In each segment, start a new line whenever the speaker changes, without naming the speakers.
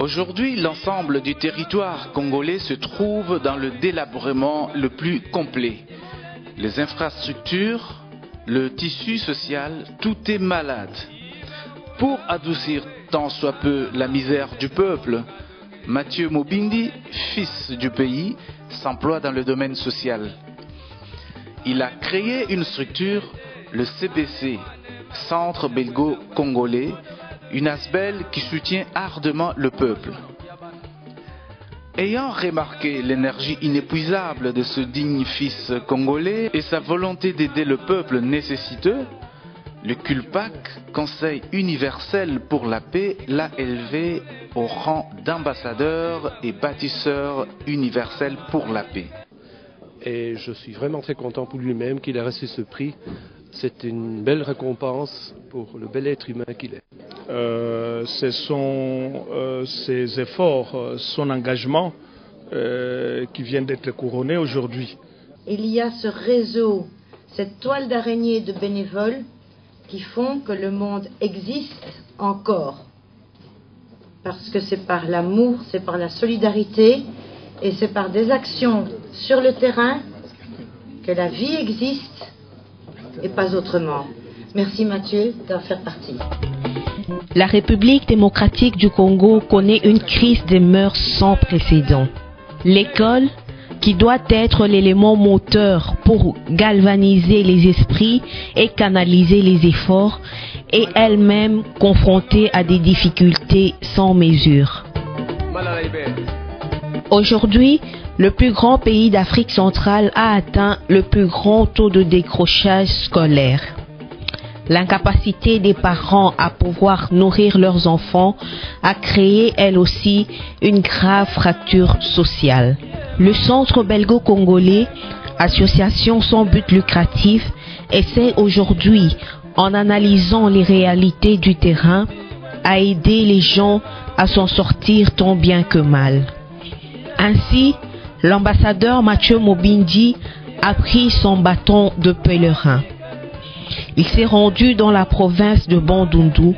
Aujourd'hui, l'ensemble du territoire congolais se trouve dans le délabrement le plus complet. Les infrastructures, le tissu social, tout est malade. Pour adoucir tant soit peu la misère du peuple, Mathieu Mobindi, fils du pays, s'emploie dans le domaine social. Il a créé une structure, le CBC, Centre Belgo-Congolais, une ASBEL qui soutient ardemment le peuple. Ayant remarqué l'énergie inépuisable de ce digne fils congolais et sa volonté d'aider le peuple nécessiteux, le CULPAC, Conseil universel pour la paix, l'a élevé au rang d'ambassadeur et bâtisseur universel pour la paix.
Et je suis vraiment très content pour lui-même qu'il ait reçu ce prix. C'est une belle récompense pour le bel être humain qu'il est.
Ce sont ses efforts, son engagement qui viennent d'être couronnés aujourd'hui.
Il y a ce réseau, cette toile d'araignée de bénévoles qui font que le monde existe encore. Parce que c'est par l'amour, c'est par la solidarité et c'est par des actions sur le terrain que la vie existe et pas autrement. Merci Mathieu d'en faire partie.
La République démocratique du Congo connaît une crise des mœurs sans précédent. L'école, qui doit être l'élément moteur pour galvaniser les esprits et canaliser les efforts, est elle-même confrontée à des difficultés sans mesure. Aujourd'hui, le plus grand pays d'Afrique centrale a atteint le plus grand taux de décrochage scolaire. L'incapacité des parents à pouvoir nourrir leurs enfants a créé elle aussi une grave fracture sociale. Le Centre belgo-congolais, association sans but lucratif, essaie aujourd'hui, en analysant les réalités du terrain, à aider les gens à s'en sortir tant bien que mal. Ainsi, l'ambassadeur Mathieu Mobindi a pris son bâton de pèlerin. Il s'est rendu dans la province de Bandundu.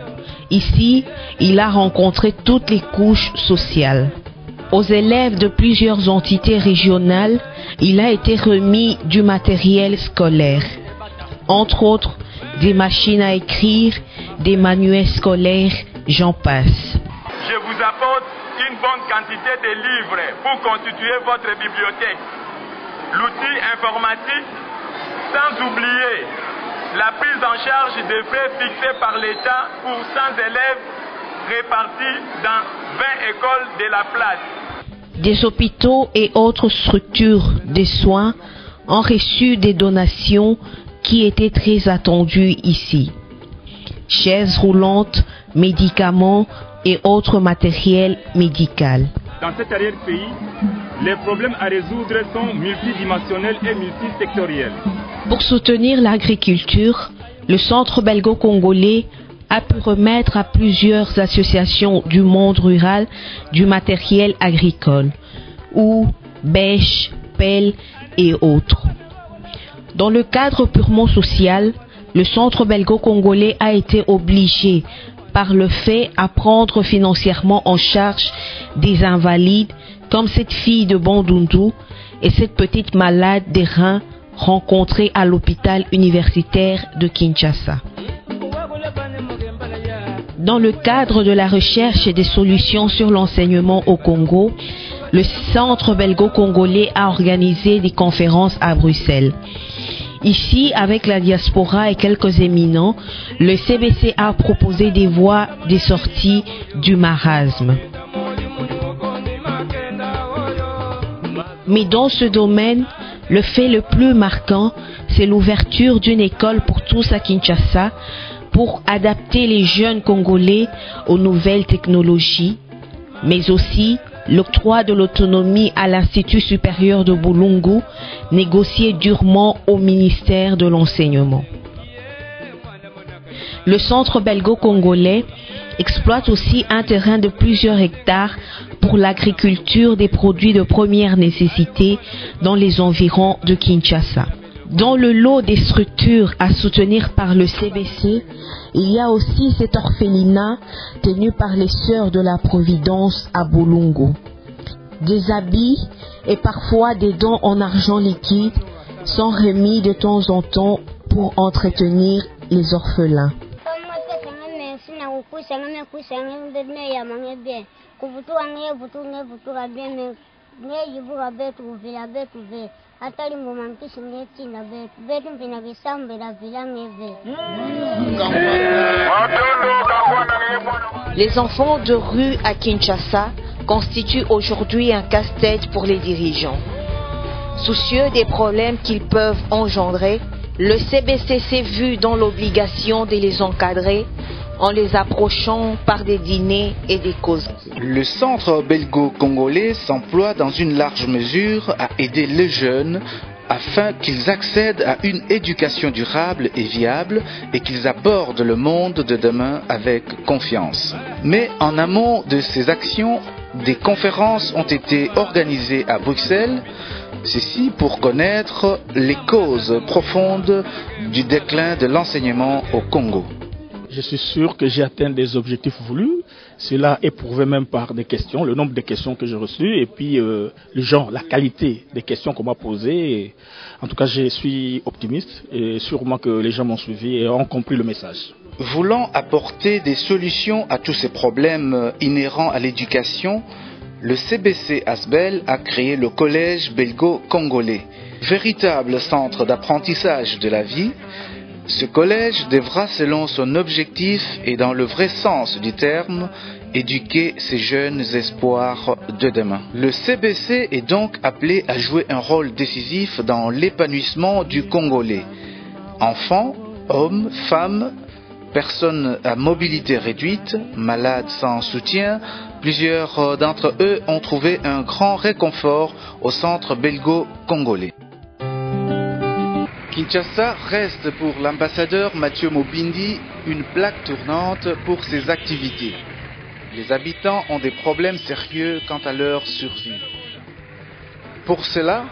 Ici, il a rencontré toutes les couches sociales. Aux élèves de plusieurs entités régionales, il a été remis du matériel scolaire. Entre autres, des machines à écrire, des manuels scolaires, j'en passe.
Je vous apporte une bonne quantité de livres pour constituer votre bibliothèque. L'outil informatique, sans oublier la prise en charge des frais fixés par l'État pour 100 élèves répartis dans 20 écoles de la place.
Des hôpitaux et autres structures de soins ont reçu des donations qui étaient très attendues ici. Chaises roulantes, médicaments et autres matériels médical.
Dans cet arrière-pays, les problèmes à résoudre sont multidimensionnels et multisectoriels.
Pour soutenir l'agriculture, le Centre belgo-congolais a pu remettre à plusieurs associations du monde rural du matériel agricole, ou bêches, pelles et autres. Dans le cadre purement social, le Centre belgo-congolais a été obligé par le fait à prendre financièrement en charge des invalides comme cette fille de Bandundu et cette petite malade des reins rencontrée à l'hôpital universitaire de Kinshasa. Dans le cadre de la recherche des solutions sur l'enseignement au Congo, le Centre belgo-congolais a organisé des conférences à Bruxelles. Ici, avec la diaspora et quelques éminents, le CBC a proposé des voies de sortie du marasme. Mais dans ce domaine, le fait le plus marquant, c'est l'ouverture d'une école pour tous à Kinshasa pour adapter les jeunes Congolais aux nouvelles technologies, mais aussi l'octroi de l'autonomie à l'Institut supérieur de Boulungu, négocié durement au ministère de l'Enseignement. Le Centre belgo-congolais exploite aussi un terrain de plusieurs hectares pour l'agriculture des produits de première nécessité dans les environs de Kinshasa. Dans le lot des structures à soutenir par le CBC, il y a aussi cet orphelinat tenu par les Sœurs de la Providence à Bolungo. Des habits et parfois des dons en argent liquide sont remis de temps en temps pour entretenir les orphelins. Les enfants de rue à Kinshasa constituent aujourd'hui un casse-tête pour les dirigeants. Soucieux des problèmes qu'ils peuvent engendrer, le CBC s'est vu dans l'obligation de les encadrer en les approchant par des dîners et des causes.
Le centre belgo-congolais s'emploie dans une large mesure à aider les jeunes afin qu'ils accèdent à une éducation durable et viable et qu'ils abordent le monde de demain avec confiance. Mais en amont de ces actions, des conférences ont été organisées à Bruxelles, ceci pour connaître les causes profondes du déclin de l'enseignement au Congo.
Je suis sûr que j'ai atteint des objectifs voulus. Cela est prouvé même par des questions, le nombre de questions que j'ai reçues et puis le genre, la qualité des questions qu'on m'a posées. En tout cas, je suis optimiste et sûrement que les gens m'ont suivi et ont compris le message.
Voulant apporter des solutions à tous ces problèmes inhérents à l'éducation, le CBC Asbel a créé le collège belgo-congolais, véritable centre d'apprentissage de la vie. Ce collège devra, selon son objectif et dans le vrai sens du terme, éduquer ces jeunes espoirs de demain. Le CBC est donc appelé à jouer un rôle décisif dans l'épanouissement du Congolais. Enfants, hommes, femmes, personnes à mobilité réduite, malades sans soutien, plusieurs d'entre eux ont trouvé un grand réconfort au centre belgo-congolais. Kinshasa reste pour l'ambassadeur Mathieu Mobindi une plaque tournante pour ses activités. Les habitants ont des problèmes sérieux quant à leur survie. Pour cela,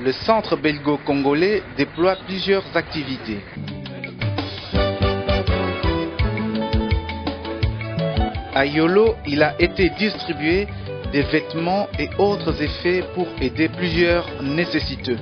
le centre belgo-congolais déploie plusieurs activités. À Yolo, il a été distribué des vêtements et autres effets pour aider plusieurs nécessiteux.